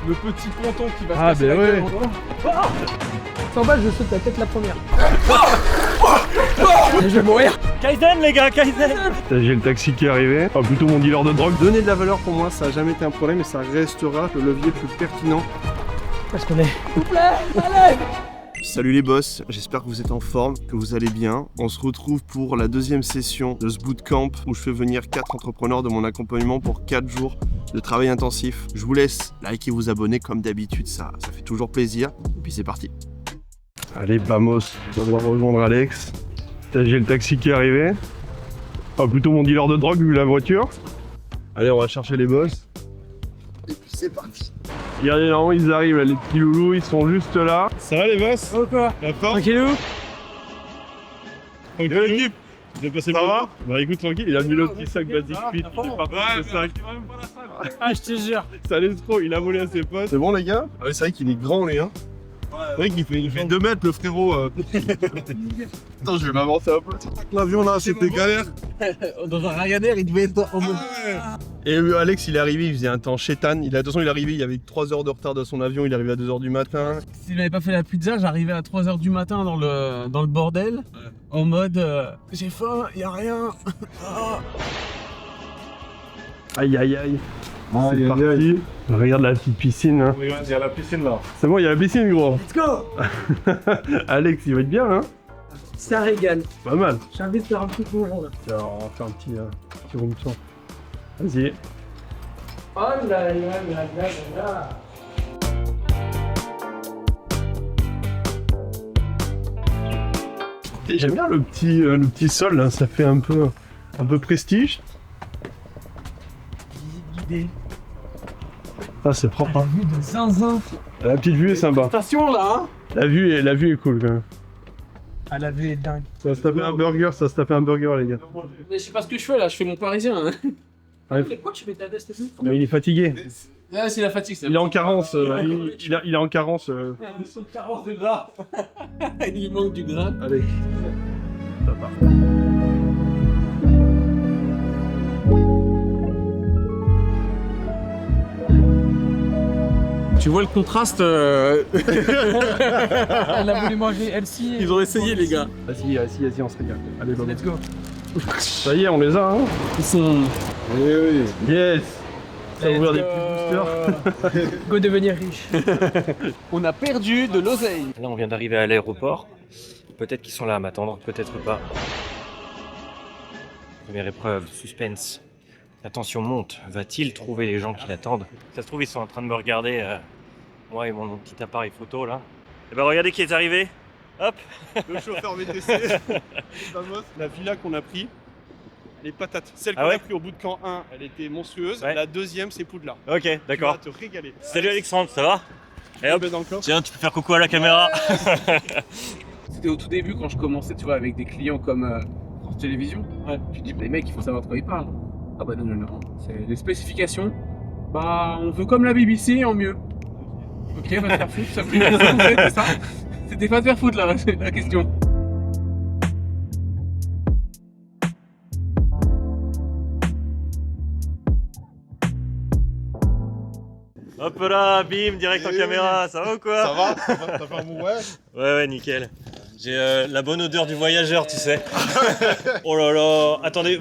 le petit ponton qui va se Ah casser bah la gueule. ouais. 100 balles, je saute la tête la première. Je vais mourir. Kaizen les gars, Kaizen. J'ai le taxi qui est arrivé. Enfin plutôt mon dealer de drogue. Donner de la valeur pour moi, ça a jamais été un problème et ça restera le levier le plus pertinent. Parce qu'on est... S'il vous plaît, allez. Salut les boss, j'espère que vous êtes en forme, que vous allez bien. On se retrouve pour la deuxième session de ce bootcamp où je fais venir 4 entrepreneurs de mon accompagnement pour 4 jours de travail intensif. Je vous laisse liker, vous abonner comme d'habitude, ça fait toujours plaisir. Et puis c'est parti. Allez, vamos. On va rejoindre Alex. J'ai le taxi qui est arrivé. Enfin plutôt mon dealer de drogue vu la voiture. Allez, on va chercher les boss. Et puis c'est parti. Regardez, normalement ils arrivent là, les petits loulous, ils sont juste là. Ça va les boss? Oh quoi? La forme? Tranquillou. Tranquille l'équipe. J'ai passé ça va? Bah écoute tranquille, il a mis le petit sac basique fit. Ah, je te jure. Ça laisse trop, il a volé à ses potes. C'est bon les gars? Ah oui, c'est vrai qu'il est grand les gars. C'est vrai qu'il fait 2 mètres le frérot. Attends, je vais m'avancer un peu. L'avion là, c'était galère. Dans un Ryanair, il devait être en mode... Et Alex, il est arrivé, il faisait un temps chétane. Attention, il est arrivé, il y avait 3 heures de retard dans son avion, il est arrivé à 2 heures du matin. S'il n'avait pas fait la pizza, j'arrivais à 3 h du matin dans le bordel. En mode j'ai faim, y'a rien. Aïe aïe aïe. C'est parti. Regarde la petite piscine. Hein. Regarde, il y a la piscine là. C'est bon, il y a la piscine gros. Let's go. Alex, il va être bien hein. Ça régale. Pas mal. J'ai envie de faire un petit plongeon là. Tiens, on va faire un petit room tour. Vas-y. Oh là là là là là. J'aime bien le petit sol là, ça fait un peu prestige. Ah c'est propre hein. Vue de zinzin. La petite vue est sympa. Station là hein. La vue est cool quand même. Ah la vue est dingue. Ça va se taper un burger, les gars. Mais je sais pas ce que je fais là, je fais mon parisien. Hein. Ouais. Mais quoi tu fais ta veste et tout? Mais il est fatigué. Ah c'est la fatigue c'est. Il est en carence. Il est en carence. Ils sont carence de gras. Il lui manque du gras. Allez. Ça part. Tu vois le contraste Elle a voulu manger elle-ci. Ils ont essayé les gars. Vas-y, on se régale. Allez, vamos. Let's go. Ça y est, on les a, hein. Ils sont. Yes. Ça va ouvrir des petits boosters. Go devenir riche. On a perdu de l'oseille. Là on vient d'arriver à l'aéroport. Peut-être qu'ils sont là à m'attendre, peut-être pas. Première épreuve, suspense. La tension monte. Va-t-il trouver les gens qui l'attendent? Ça se trouve ils sont en train de me regarder, moi et mon petit appareil photo là. Et bah regardez qui est arrivé. Hop. Le chauffeur VTC. Vamos. La villa qu'on a pris, les patates. Celle qu'on Ah ouais a pris au bout de camp 1, elle était monstrueuse. Ouais. La deuxième, c'est Poudlard. Ok, d'accord. Tu vas te régaler. Salut Alexandre, ça va? Et hop. Ben dans le corps. Tiens, tu peux faire coucou à la caméra. C'était au tout début quand je commençais, tu vois, avec des clients comme France Télévisions. Ouais. Tu dis, les mecs, il faut savoir de quoi ils parlent. Ah bah non. C'est les spécifications. Bah, on veut comme la BBC en mieux. Ok, va te faire foutre, ça plus c'est ça. C'était pas te faire foutre là, c'est la question. Hop là, bim, direct en caméra, ça va ou quoi? Ça va? T'as fait un bon ouais? Ouais, nickel. J'ai la bonne odeur du voyageur, tu sais. Oh là là, attendez,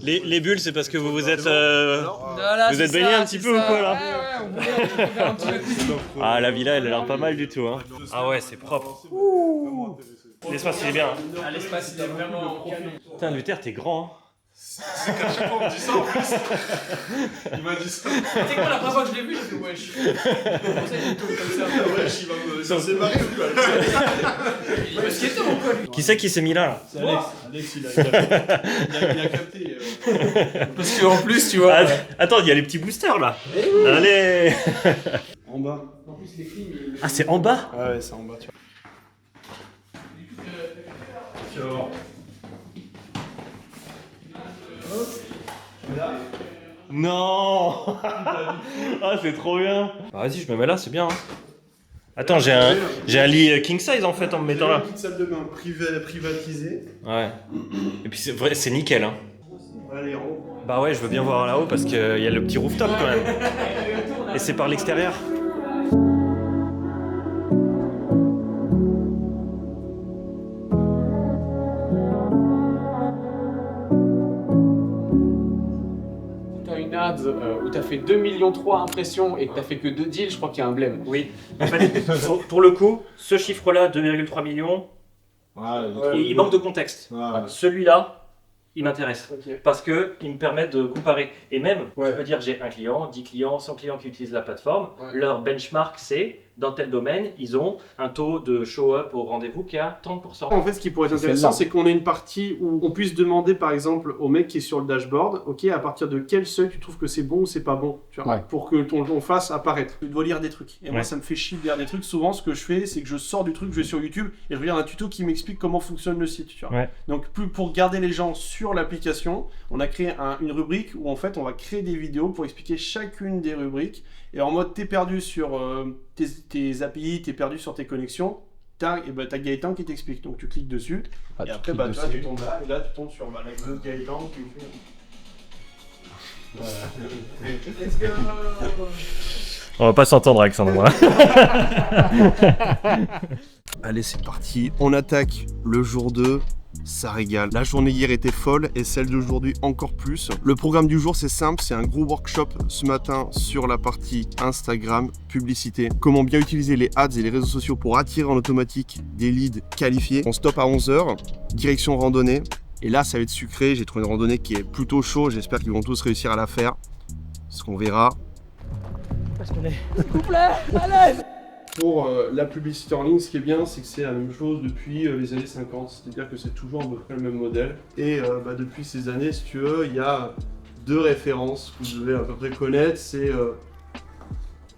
les bulles, c'est parce que vous êtes... vous êtes baigné un petit peu ou quoi là? Ouais, on voulait faire un petit peu. Ah, la villa, elle a l'air pas mal du tout. Hein. Ah ouais, c'est propre. L'espace, il est bien. Hein. Ah, l'espace, il est vraiment canon. Putain, Luther, t'es grand. Hein. C'est qu'à chaque fois on me dit ça en plus. Il m'a dit ça. Tu sais quoi, la première fois que je l'ai vu, j'ai fait wesh. Comment ça, il est tout comme ça? Wesh, il va me. Ça s'est barré ou quoi? Il va skater ou quoi? Qui c'est qui s'est mis là? C'est Alex. Alex, il a capté. Parce qu'en plus, tu vois. Ah, attends, il y a les petits boosters là. Allez. En bas. En plus, les clim. Ah, c'est en bas? Ah ouais, c'est en bas, tu vois. Non. Ah, c'est trop bien. Bah, vas-y, je me mets là, c'est bien. Hein. Attends, j'ai un lit king size en fait en me mettant là. Une petite salle de bain privatisée. Ouais. Et puis c'est vrai, c'est nickel. Hein. Allez, en haut. Bah ouais, je veux bien voir là-haut parce qu'il y a le petit rooftop quand même. Et c'est par l'extérieur. T'as une ad où t'as fait 2,3 millions impressions et que t'as fait que 2 deals, je crois qu'il y a un blême. Oui. En fait, pour le coup, ce chiffre-là, 2,3 millions, il manque de contexte. Celui-là, il m'intéresse. Ok. Parce qu'il me permet de comparer. Et même, je peux dire, j'ai un client, 10 clients, 100 clients qui utilisent la plateforme. Ouais. Leur benchmark, c'est, dans tel domaine, ils ont un taux de show-up au rendez-vous qui est à 30%. En fait, ce qui pourrait être intéressant, c'est qu'on ait une partie où on puisse demander, par exemple, au mec qui est sur le dashboard, ok, à partir de quel seuil tu trouves que c'est bon ou c'est pas bon, tu vois, Ouais. pour que ton fasse apparaître. Tu dois lire des trucs. Et moi, Ouais. ça me fait chier de lire des trucs. Souvent, ce que je fais, c'est que je sors du truc, je vais sur YouTube et je regarde un tuto qui m'explique comment fonctionne le site, tu vois. Ouais. Donc, pour garder les gens sur l'application, on a créé une rubrique où en fait, on va créer des vidéos pour expliquer chacune des rubriques. Et en mode, t'es perdu sur tes API, t'es perdu sur tes connexions, t'as Gaëtan qui t'explique. Donc tu cliques dessus, et après tu tombes là, et là tu tombes sur la vidéo de Gaëtan qui fait... Let's go. On va pas s'entendre, Alexandre. Allez, c'est parti, on attaque le jour 2. Ça régale. La journée hier était folle et celle d'aujourd'hui encore plus. Le programme du jour c'est simple, c'est un gros workshop ce matin sur la partie Instagram, publicité. Comment bien utiliser les ads et les réseaux sociaux pour attirer en automatique des leads qualifiés. On stoppe à 11h, direction randonnée. Et là ça va être sucré, j'ai trouvé une randonnée qui est plutôt chaud, j'espère qu'ils vont tous réussir à la faire. Ce qu'on verra. Parce qu'on est... Pour la publicité en ligne, ce qui est bien, c'est que c'est la même chose depuis les années 50. C'est-à-dire que c'est toujours à peu près le même modèle. Et depuis ces années, si tu veux, il y a 2 références que vous devez à peu près connaître. C'est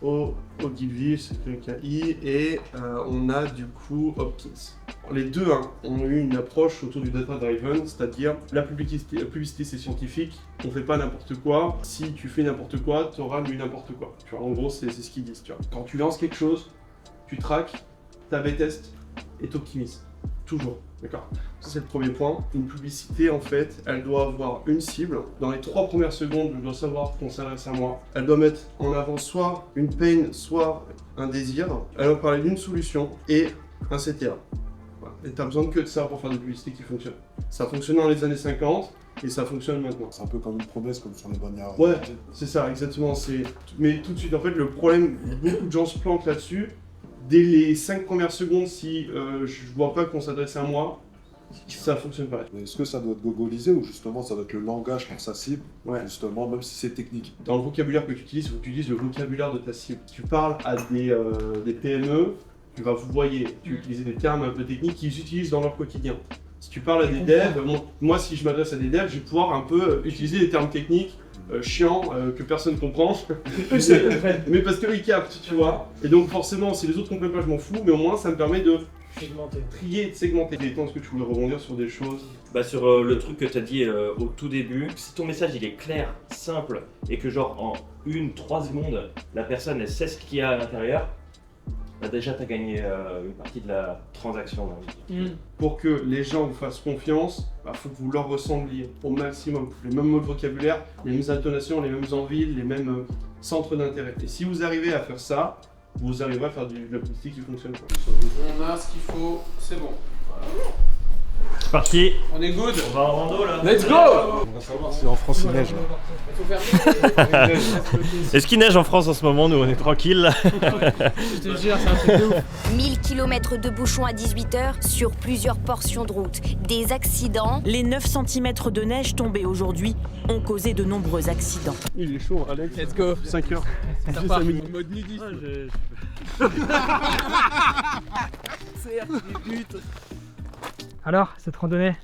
Ogilvy, c'est avec un I, et on a du coup Hopkins. Les deux ont eu une approche autour du data-driven, c'est-à-dire la publicité c'est scientifique, on fait pas n'importe quoi. Si tu fais n'importe quoi, tu auras lu n'importe quoi. Tu vois, en gros, c'est ce qu'ils disent. Tu vois. Quand tu lances quelque chose, tu traques, tu A/B testes et tu optimises. Toujours. D'accord. Ça, c'est le premier point. Une publicité, en fait, elle doit avoir une cible. Dans les 3 premières secondes, je dois savoir qu'on s'adresse à moi. Elle doit mettre en avant soit une pain, soit un désir. Elle doit parler d'une solution et un CTA. Voilà. Et tu as besoin que de ça pour faire des publicités qui fonctionnent. Ça fonctionnait dans les années 50 et ça fonctionne maintenant. C'est un peu comme une promesse, comme sur les bannières. Ouais, c'est ça, exactement. Mais tout de suite, en fait, le problème, beaucoup de gens se plantent là-dessus. Dès les 5 premières secondes, si je vois pas qu'on s'adresse à moi, ça fonctionne pas. Est-ce que ça doit être gogolisé ou justement ça doit être le langage pour sa cible, Ouais. justement, même si c'est technique? Dans le vocabulaire que tu utilises, il faut que tu utilises le vocabulaire de ta cible. Tu parles à des PME, tu vas vous voyez, tu utilises des termes un peu techniques qu'ils utilisent dans leur quotidien. Si tu parles à des devs, moi si je m'adresse à des devs, je vais pouvoir un peu utiliser des termes techniques chiants que personne comprend. Mais parce qu'ils captent, tu vois. Et donc forcément, si les autres comprennent pas, je m'en fous, mais au moins ça me permet de trier et de segmenter. Est-ce que tu voulais rebondir sur des choses? Bah sur le truc que tu as dit au tout début, si ton message il est clair, simple, et que genre en 1-3 secondes, la personne elle sait ce qu'il y a à l'intérieur, bah déjà tu as gagné une partie de la transaction. Pour que les gens vous fassent confiance, faut que vous leur ressembliez au maximum. Les mêmes mots de vocabulaire, les mêmes intonations, les mêmes envies, les mêmes centres d'intérêt. Et si vous arrivez à faire ça, vous arriverez à faire de la publicité qui fonctionne. On a ce qu'il faut, c'est bon. Voilà. C'est parti, On est good. on va en rando là. Let's go. On va savoir si en France il neige là. Est-ce qu'il neige en France en ce moment? Nous on est tranquille là. Je te jure, c'est un truc de ouf. 1000 km de bouchons à 18h sur plusieurs portions de route. Des accidents. Les 9 cm de neige tombés aujourd'hui ont causé de nombreux accidents. Il est chaud, Alex. Let's go. 5 heures. Ça Juste part. à midi. Mode nudiste. Alors, cette randonnée,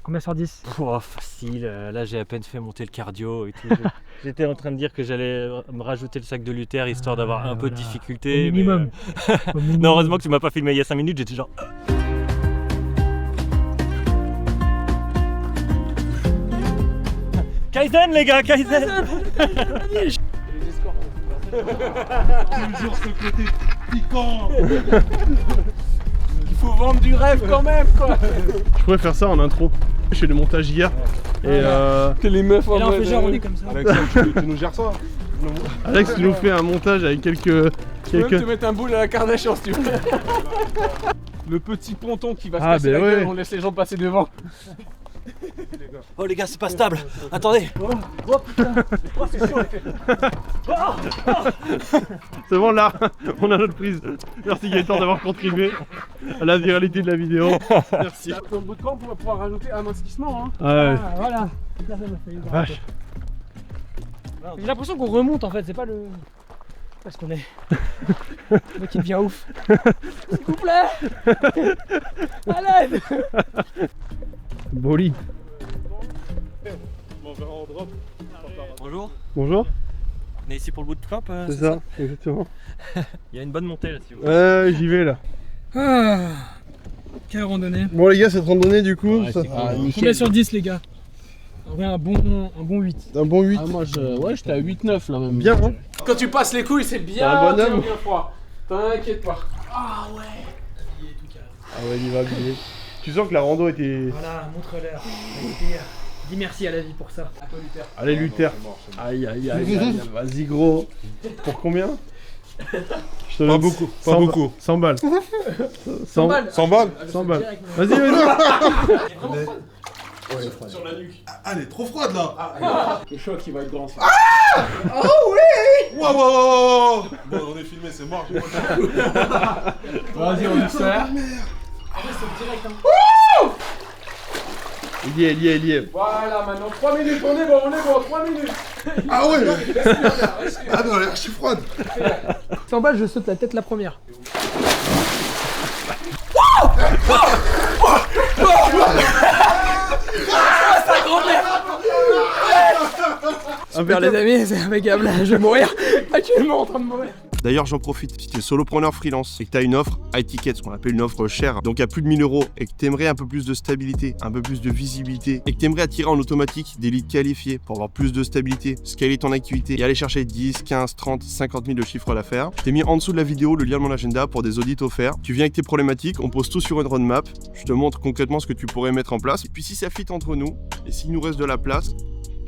combien sur 10? Oh, facile, là j'ai à peine fait monter le cardio et tout. J'étais en train de dire que j'allais me rajouter le sac de Luther histoire d'avoir un peu de difficulté. Au minimum. Au minimum. Non, heureusement que tu m'as pas filmé il y a 5 minutes, j'étais genre... Kaizen les gars, Kaizen. Toujours ce côté piquant. Il faut vendre du rêve quand même, quoi. Je pourrais faire ça en intro. Je fais le montage hier. Et Que les meufs en Et là, on mode, fait genre, on est comme ça. Alex, tu nous gères ça? Alex, tu nous fais un montage avec quelques Tu peux même te mettre un boule à la Kardashian si tu veux. Le petit ponton qui va se casser la gueule, on laisse les gens passer devant. Oh les gars, c'est pas stable. Attendez. Oh putain. Oh c'est chaud. C'est bon là, on a notre prise. Merci Gaëtan d'avoir contribué à la viralité de la vidéo. Merci. Dans le bootcamp, on va pouvoir rajouter un amincissement. Hein. Ouais. Ah, voilà. Ça m'a fait Vache. J'ai l'impression qu'on remonte en fait, c'est pas le. Parce qu'on est. Le mec il devient ouf. S'il vous plaît. À l'aide. Boli. Bonjour. Bonjour. On est ici pour le bootcamp. C'est ça, exactement. Il y a une bonne montée là si vous Ouais, j'y vais là. Ah. Quelle randonnée. Bon les gars, cette randonnée du coup, ça... Combien sur 10 les gars? Ouais, un bon 8. Un bon 8. Ah, moi, j'étais à 8-9 là même. Bien, hein. Quand tu passes les couilles, c'est bien, un bonhomme. bien froid. T'inquiète pas. Ah ouais. Ah ouais, il va bien. Tu sens que la rando était... Voilà, montre-leur. Dis merci à la vie pour ça. À toi Luther. Allez Luther. Aïe aïe aïe aïe, vas-y gros. Pour combien? Je te donne beaucoup, pas 100 beaucoup. 100 balles. 100 balles. 100 balles. 100 balles. Vas-y, vas-y. Sur la nuque. Ah, elle est trop froide là. Le choc il va être grand. Oh oui. Wow, wow, wow. Bon, on est filmé, c'est mort. Vas-y, on y sert. Il y est. Voilà, maintenant 3 minutes, on est bon, 3 minutes. Ah ouais. Ah non, elle est archi froide. 100 balles, je saute la tête la première. Super les amis, c'est impeccable, je vais mourir. Actuellement en train de mourir. D'ailleurs, j'en profite, si tu es solopreneur freelance et que tu as une offre high ticket, ce qu'on appelle une offre chère, donc à plus de 1000 € et que tu aimerais un peu plus de stabilité, un peu plus de visibilité et que tu aimerais attirer en automatique des leads qualifiés pour avoir plus de stabilité, scaler ton activité et aller chercher 10, 15, 30, 50 000 de chiffre d'affaires, je t'ai mis en dessous de la vidéo le lien de mon agenda pour des audits offerts. Tu viens avec tes problématiques, on pose tout sur une roadmap, je te montre concrètement ce que tu pourrais mettre en place. Et puis si ça fit entre nous et s'il nous reste de la place,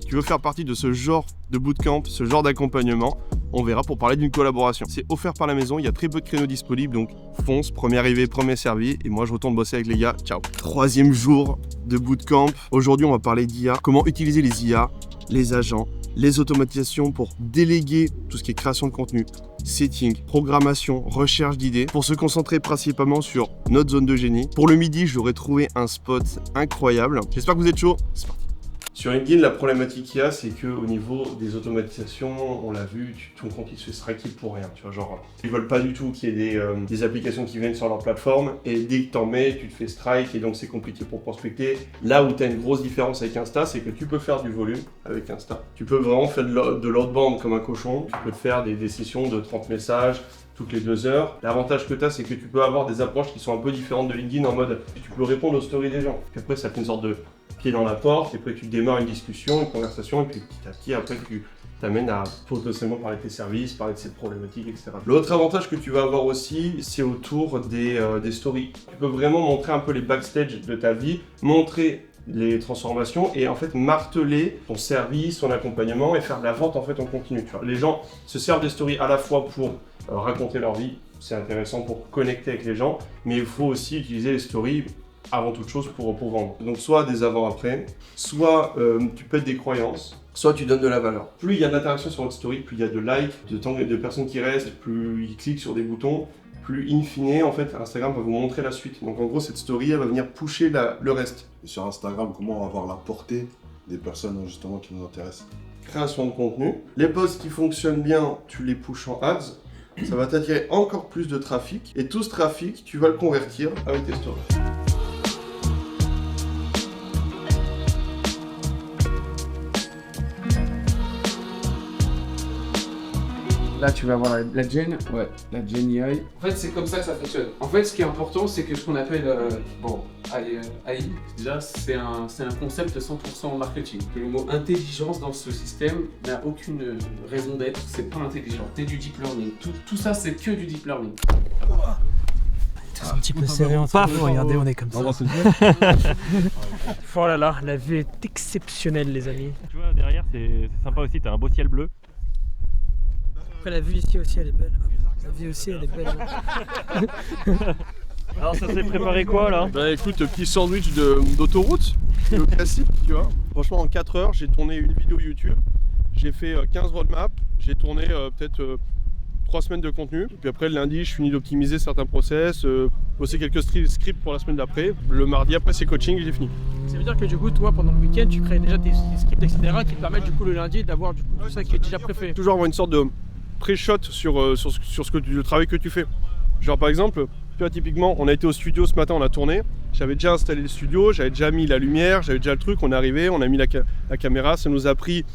tu veux faire partie de ce genre de bootcamp, ce genre d'accompagnement, on verra pour parler d'une collaboration. C'est offert par la maison, il y a très peu de créneaux disponibles, donc fonce, premier arrivé, premier servi, et moi je retourne bosser avec les gars, ciao. 3e jour de bootcamp, aujourd'hui on va parler d'IA, comment utiliser les IA, les agents, les automatisations pour déléguer tout ce qui est création de contenu, setting, programmation, recherche d'idées, pour se concentrer principalement sur notre zone de génie. Pour le midi, j'aurais trouvé un spot incroyable, j'espère que vous êtes chaud, c'est parti. Sur LinkedIn, la problématique qu'il y a, c'est qu'au niveau des automatisations, on l'a vu, ton compte il se fait striker pour rien. Tu vois, genre, ils veulent pas du tout qu'il y ait des applications qui viennent sur leur plateforme et dès que t'en mets, tu te fais strike et donc c'est compliqué pour prospecter. Là où tu as une grosse différence avec Insta, c'est que tu peux faire du volume avec Insta. Tu peux vraiment faire de l'outbound comme un cochon. Tu peux faire des sessions de 30 messages toutes les 2 heures. L'avantage que tu as, c'est que tu peux avoir des approches qui sont un peu différentes de LinkedIn en mode tu peux répondre aux stories des gens. Puis après, ça fait une sorte de pied dans la porte, et après tu démarres une discussion, une conversation, et puis petit à petit, après tu t'amènes à potentiellement parler de tes services, parler de cette problématique, etc. L'autre avantage que tu vas avoir aussi, c'est autour des stories. Tu peux vraiment montrer un peu les backstage de ta vie, montrer les transformations et en fait marteler ton service, ton accompagnement et faire de la vente en fait en continu. Tu vois. Les gens se servent des stories à la fois pour raconter leur vie, c'est intéressant pour connecter avec les gens, mais il faut aussi utiliser les stories avant toute chose pour vendre. Donc soit des avant-après, soit tu pètes des croyances, soit tu donnes de la valeur. Plus il y a d'interaction sur votre story, plus il y a de likes, de personnes qui restent, plus ils cliquent sur des boutons, plus in fine, en fait, Instagram va vous montrer la suite. Donc en gros, cette story, elle va venir pusher le reste. Et sur Instagram, comment avoir la portée des personnes justement qui nous intéressent? Création de contenu. Les posts qui fonctionnent bien, tu les pushes en ads. Ça va t'attirer encore plus de trafic. Et tout ce trafic, tu vas le convertir avec tes stories. Là, tu vas avoir la Gen, la Gen AI. En fait, c'est comme ça que ça fonctionne. En fait, ce qui est important, c'est que ce qu'on appelle, AI, déjà, c'est un concept 100% marketing. Le mot intelligence dans ce système n'a aucune raison d'être, c'est pas intelligent. C'est du deep learning. Tout ça, c'est que du deep learning. C'est un petit peu serré en train. Regardez, on est comme ça. Oh là là, la vue est exceptionnelle, les amis. Tu vois, derrière, c'est sympa aussi, t'as un beau ciel bleu. Après, la vue ici aussi, elle est belle. La vie aussi, elle est belle. Alors ça s'est préparé quoi là? Bah écoute, petit sandwich d'autoroute, le classique, tu vois. Franchement, en 4 heures, j'ai tourné une vidéo YouTube, j'ai fait 15 roadmaps, j'ai tourné peut-être 3 semaines de contenu. Et puis après, le lundi, je finis d'optimiser certains process, bosser quelques scripts pour la semaine d'après. Le mardi, après, c'est coaching et j'ai fini. Ça veut dire que du coup, toi, pendant le week-end, tu crées déjà tes scripts, etc., qui te permettent du coup le lundi d'avoir du coup tout ça qui est déjà préfait. Toujours avoir une sorte de pré-shot sur le travail que tu fais. Genre par exemple, tu vois, typiquement, on a été au studio ce matin, on a tourné. J'avais déjà installé le studio, j'avais déjà mis la lumière, j'avais déjà le truc, on est arrivé, on a mis la caméra, ça nous a pris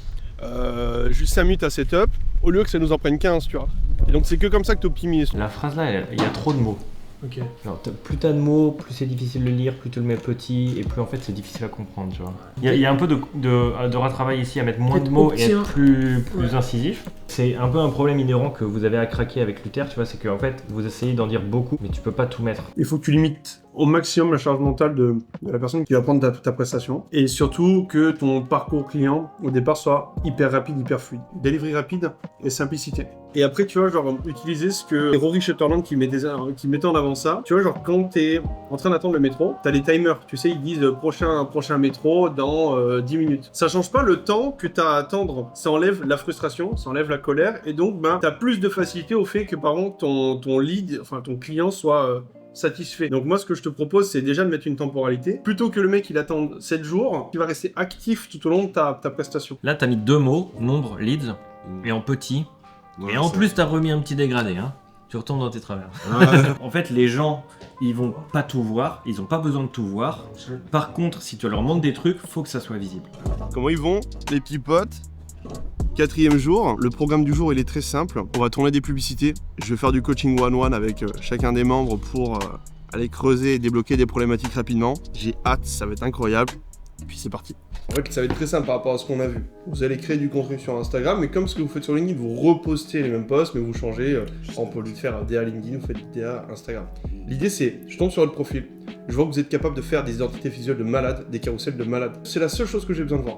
juste 5 minutes à setup, au lieu que ça nous en prenne 15, tu vois. Et donc c'est que comme ça que tu optimises. La phrase là, il y a trop de mots. Ok. Genre, plus t'as de mots, plus c'est difficile de lire, plus tu le mets petit, et plus en fait c'est difficile à comprendre, tu vois. Il y a un peu de retravail ici à mettre moins de mots et être plus incisif. C'est un peu un problème inhérent que vous avez à craquer avec Luther, tu vois, c'est qu'en fait vous essayez d'en dire beaucoup, mais tu peux pas tout mettre. Il faut que tu limites au maximum la charge mentale de la personne qui va prendre ta prestation. Et surtout que ton parcours client, au départ, soit hyper rapide, hyper fluide. Delivery rapide et simplicité. Et après, tu vois, genre, utiliser ce que Rory Shutterland qui mettait en avant ça. Tu vois, genre, quand t'es en train d'attendre le métro, t'as les timers. Tu sais, ils disent prochain métro dans 10 minutes. Ça change pas le temps que t'as à attendre. Ça enlève la frustration, ça enlève la colère. Et donc, ben, t'as plus de facilité au fait que, par exemple, ton lead, enfin, ton client soit satisfait. Donc moi, ce que je te propose, c'est déjà de mettre une temporalité. Plutôt que le mec, il attende 7 jours, il va rester actif tout au long de ta prestation. Là, t'as mis 2 mots, nombre, leads, et en petit. Ouais, et en ça- plus, t'as remis un petit dégradé, hein. Tu retournes dans tes travers. En fait, les gens, ils vont pas tout voir, ils ont pas besoin de tout voir. Par contre, si tu leur montres des trucs, faut que ça soit visible. Comment ils vont, les petits potes? 4e jour, le programme du jour il est très simple. On va tourner des publicités. Je vais faire du coaching one-one avec chacun des membres pour aller creuser et débloquer des problématiques rapidement. J'ai hâte, ça va être incroyable. Et puis c'est parti. En fait, ça va être très simple par rapport à ce qu'on a vu. Vous allez créer du contenu sur Instagram, mais comme ce que vous faites sur LinkedIn, vous repostez les mêmes posts, mais vous changez. On peut lui faire DA LinkedIn, vous faites DA Instagram. L'idée c'est, je tombe sur votre profil, je vois que vous êtes capable de faire des identités visuelles de malade, des carousels de malade. C'est la seule chose que j'ai besoin de voir.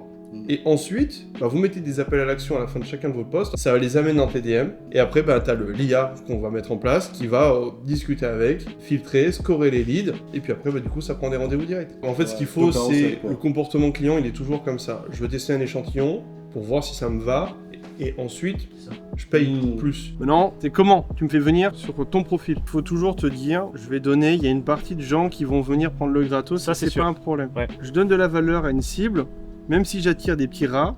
Et ensuite, bah, vous mettez des appels à l'action à la fin de chacun de vos posts, ça va les amener dans tes DM, et après bah, tu as l'IA qu'on va mettre en place, qui va discuter avec, filtrer, scorer les leads, et puis après bah, du coup ça prend des rendez-vous directs. En fait ce qu'il faut c'est le comportement client, il est toujours comme ça. Je veux tester un échantillon pour voir si ça me va, et ensuite je paye plus. Maintenant, c'est comment tu me fais venir sur ton profil. Il faut toujours te dire, je vais donner, il y a une partie de gens qui vont venir prendre le gratos, ça c'est pas un problème. Ouais. Je donne de la valeur à une cible, même si j'attire des petits rats.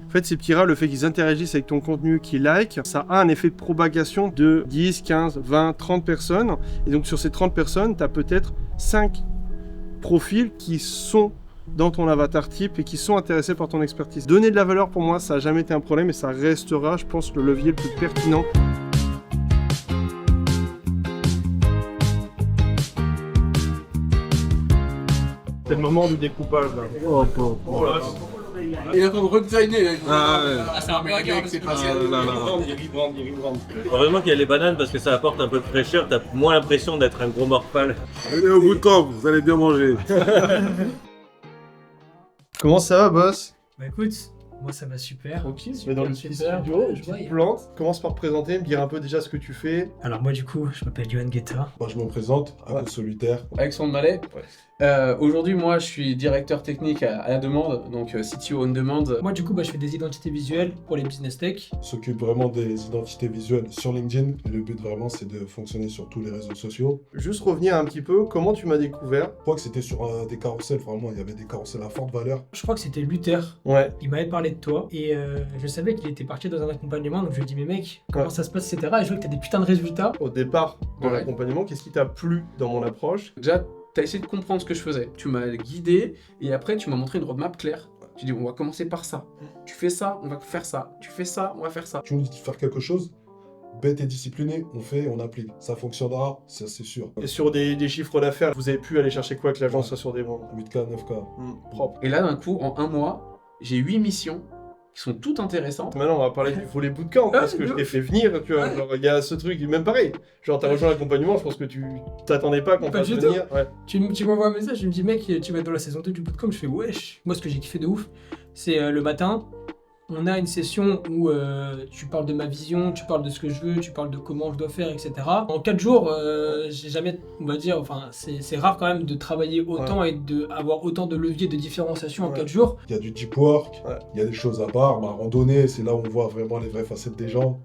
En fait, ces petits rats, le fait qu'ils interagissent avec ton contenu, qu'ils like, ça a un effet de propagation de 10, 15, 20, 30 personnes. Et donc sur ces 30 personnes, tu as peut-être 5 profils qui sont dans ton avatar type et qui sont intéressés par ton expertise. Donner de la valeur, pour moi, ça n'a jamais été un problème et ça restera, je pense, le levier le plus pertinent. C'est le moment du découpage là. Il est en train de redesigner. C'est un mec, c'est pas Heureusement qu'il y a les bananes parce que ça apporte un peu de fraîcheur, t'as moins l'impression d'être un gros morphale. Allez au bout de camp, vous allez bien manger. Comment ça va, boss? Bah écoute, moi ça va super. Tranquille, tu vas dans le petit studio, je tu te plantes. Commence par te présenter, me dire un peu déjà ce que tu fais. Alors moi du coup, je m'appelle Johan Guetta. Moi je me présente, Ako Solitaire. Alexandre Mallet. Aujourd'hui, moi, je suis directeur technique à la demande, donc CTO on demand. Moi du coup, je fais des identités visuelles pour les business tech. On s'occupe vraiment des identités visuelles sur LinkedIn. Et le but vraiment c'est de fonctionner sur tous les réseaux sociaux. Juste revenir un petit peu, comment tu m'as découvert? Je crois que c'était sur des carousels, vraiment il y avait des carousels à forte valeur. Je crois que c'était Luther. Ouais. Il m'avait parlé de toi et je savais qu'il était parti dans un accompagnement, donc je lui ai dit mais mec, comment Ouais. ça se passe, etc. Et je vois que t'as des putains de résultats. Au départ de Ouais. l'accompagnement, qu'est-ce qui t'a plu dans mon approche? Déjà, t'as essayé de comprendre ce que je faisais. Tu m'as guidé et après, tu m'as montré une roadmap claire. Tu dis, on va commencer par ça. Tu fais ça, on va faire ça. Tu fais ça, on va faire ça. Tu nous dis de faire quelque chose, bête et discipliné, on fait, on applique. Ça fonctionnera, ça c'est sûr. Et sur des chiffres d'affaires, vous avez pu aller chercher quoi avec l'agence, soit sur des ventes? 8K, 9K. Propre. Et là, d'un coup, en un mois, j'ai 8 missions qui sont toutes intéressantes. Maintenant, on va parler du volet bootcamp, parce que je t'ai fait venir, tu vois. Ouais. Genre, il y a ce truc, même pareil. Genre, t'as rejoint l'accompagnement, je pense que tu t'attendais pas qu'on Pas fasse du tout. venir. Ouais. Tu m'envoies un message, tu me dis mec, tu vas être dans la saison 2 du bootcamp. Je fais wesh. Moi ce que j'ai kiffé de ouf, c'est le matin, On a une session où tu parles de ma vision, tu parles de ce que je veux, tu parles de comment je dois faire, etc. En 4 jours, j'ai jamais, on va dire, enfin, c'est rare quand même de travailler autant et d'avoir autant de leviers de différenciation en 4 jours. Il y a du deep work, il y a des choses à part, mais à randonnée, c'est là où on voit vraiment les vraies facettes des gens.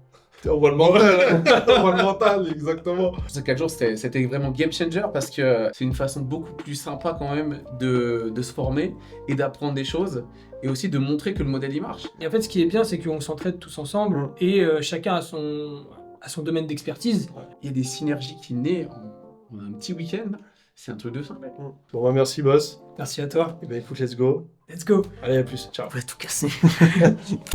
On voit le mental, on voit le mental, exactement. Ces 4 jours, c'était vraiment game changer parce que c'est une façon beaucoup plus sympa quand même de se former et d'apprendre des choses et aussi de montrer que le modèle il marche. Et en fait, ce qui est bien, c'est qu'on s'entraide tous ensemble et chacun a son domaine d'expertise. Il y a des synergies qui naissent en un petit week-end. C'est un truc de simple. Bon bah merci boss. Merci à toi. Et bah écoute, let's go. Let's go. Allez, à plus. Ciao. On va tout casser.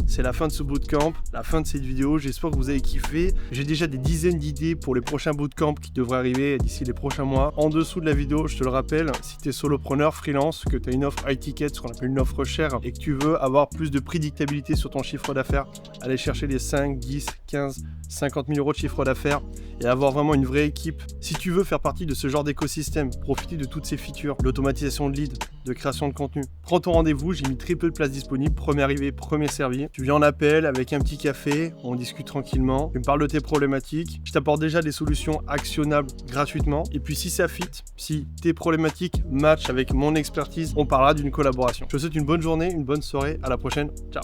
C'est la fin de ce bootcamp, la fin de cette vidéo. J'espère que vous avez kiffé. J'ai déjà des dizaines d'idées pour les prochains bootcamps qui devraient arriver d'ici les prochains mois. En dessous de la vidéo, je te le rappelle, si tu es solopreneur, freelance, que tu as une offre high ticket, ce qu'on appelle une offre chère, et que tu veux avoir plus de prédictabilité sur ton chiffre d'affaires, aller chercher les 5, 10, 15, 50 000 euros de chiffre d'affaires et avoir vraiment une vraie équipe. Si tu veux faire partie de ce genre d'écosystème, profiter de toutes ces features, l'automatisation de leads, de création de contenu, prends ton rendez-vous, j'ai mis très peu de places disponibles, premier arrivé, premier servi. Tu viens en appel avec un petit café, on discute tranquillement, tu me parles de tes problématiques, je t'apporte déjà des solutions actionnables gratuitement, et puis si ça fit, si tes problématiques matchent avec mon expertise, on parlera d'une collaboration. Je te souhaite une bonne journée, une bonne soirée, à la prochaine, ciao.